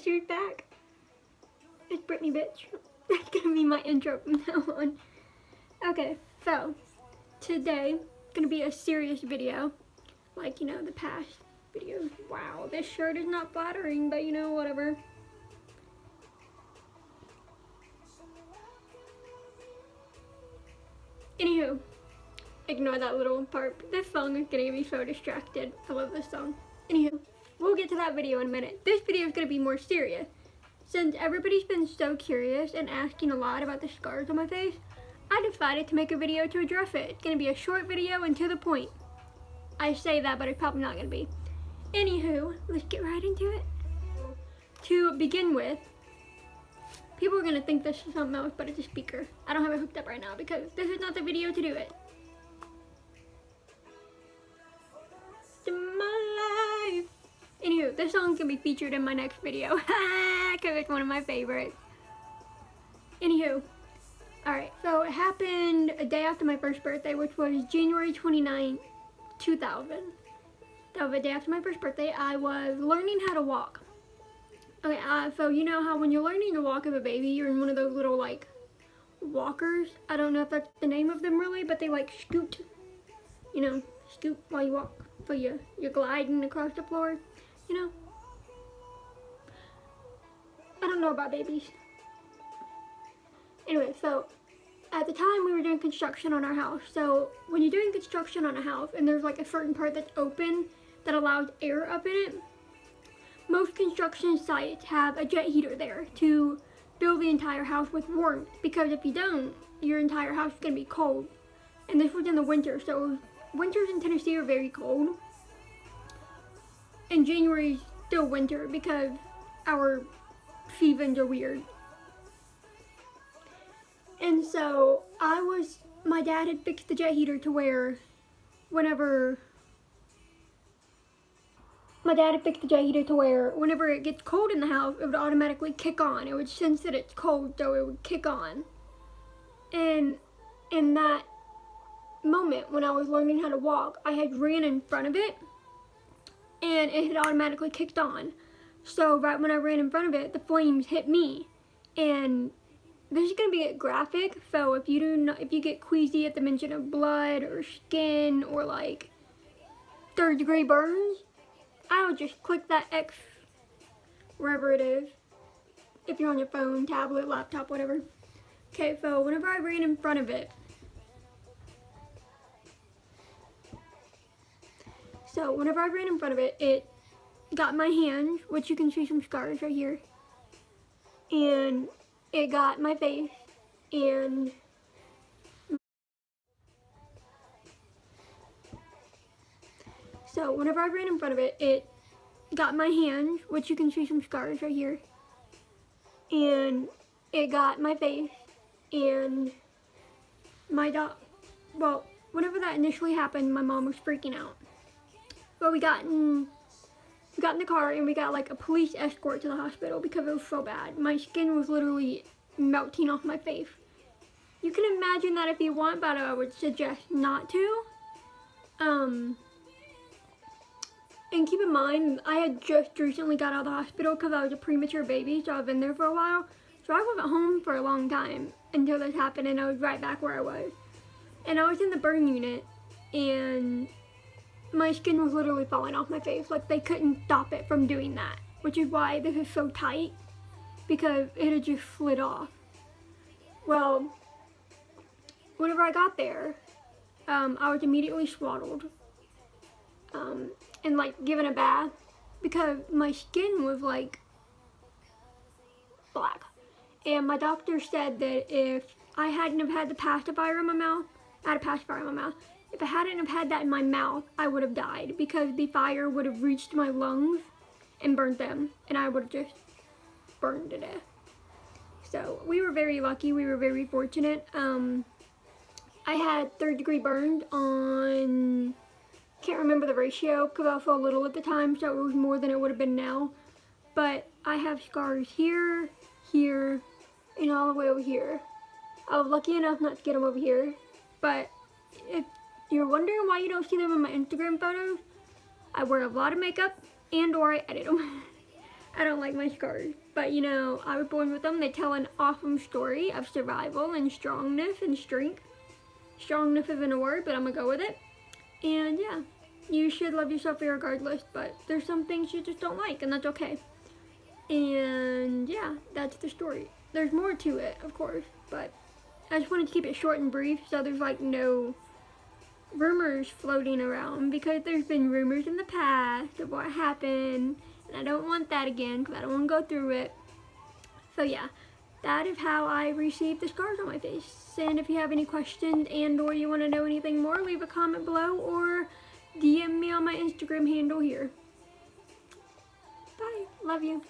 sister's back. It's Brittany, bitch. That's gonna be my intro from now on. Okay, so today gonna be a serious video, like, you know, the past videos. Wow, this shirt is not flattering, but you know, whatever. Anywho, ignore that little part. This song is getting me so distracted. I love this song. Anywho, we'll get to that video in a minute. This video is gonna be more serious. Since everybody's been so curious and asking a lot about the scars on my face, I decided to make a video to address it. It's gonna be a short video and to the point. I say that, but it's probably not gonna be. Anywho, let's get right into it. To begin with, people are gonna think this is something else, but it's a speaker. I don't have it hooked up right now because this is not the video to do it. My life. Anywho, this song's gonna be featured in my next video because it's one of my favorites. Anywho, alright, so it happened a day after my first birthday, which was January 29th, 2000. That was the day after my first birthday. I was learning how to walk. Okay, so you know how when you're learning to walk as a baby, you're in one of those little, like, walkers. I don't know if that's the name of them really, but they, like, scoot. You know, scoot while you walk. So you're gliding across the floor, you know. I don't know about babies. Anyway, so at the time we were doing construction on our house. So when you're doing construction on a house and there's like a certain part that's open that allows air up in it, most construction sites have a jet heater there to fill the entire house with warmth, because if you don't, your entire house is going to be cold. And this was in the winter, so winters in Tennessee are very cold. And January is still winter because our seasons are weird. And so my dad had fixed the jet heater to where whenever it gets cold in the house, it would automatically kick on. It would sense that it's cold, so it would kick on. And in that moment when I was learning how to walk, I had ran in front of it and it had automatically kicked on. So right when I ran in front of it, the flames hit me. And this is gonna be graphic, so if you get queasy at the mention of blood or skin or like 3rd-degree burns, I would just click that X wherever it is. If you're on your phone, tablet, laptop, whatever. Okay, so whenever I ran in front of it, it got my hand, which you can see some scars right here, and it got my face, and so whenever I ran in front of it, it got my hand, which you can see some scars right here, and it got my face, and my dog. Well, whenever that initially happened, my mom was freaking out. But we got in the car and we got like a police escort to the hospital because it was so bad. My skin was literally melting off my face. You can imagine that if you want, but I would suggest not to. And keep in mind, I had just recently got out of the hospital because I was a premature baby, so I've been there for a while. So I wasn't home for a long time until this happened, and I was right back where I was. And I was in the burn unit, and my skin was literally falling off my face. Like, they couldn't stop it from doing that, which is why this is so tight, because it had just slid off. Well, whenever I got there, I was immediately swaddled and like given a bath because my skin was like black. And my doctor said that if I hadn't have had the pacifier in my mouth, if I hadn't have had that in my mouth, I would have died because the fire would have reached my lungs and burnt them, and I would have just burned to death. So we were very lucky. We were very fortunate. I had 3rd-degree burns on, can't remember the ratio because I was so little at the time, so it was more than it would have been now. But I have scars here, here, and all the way over here. I was lucky enough not to get them over here, but if you're wondering why you don't see them in my Instagram photos, I wear a lot of makeup and or I edit them. I don't like my scars. But you know, I was born with them. They tell an awesome story of survival and strongness and strength. Strongness isn't a word, but I'm gonna go with it. And yeah, you should love yourself regardless, but there's some things you just don't like, and that's okay. And yeah, that's the story. There's more to it, of course, but I just wanted to keep it short and brief so there's like no rumors floating around, because there's been rumors in the past of what happened, and I don't want that again because I don't want to go through it. So yeah, that is how I received the scars on my face. And if you have any questions and or you want to know anything more, leave a comment below or DM me on my Instagram handle here. Bye. Love you.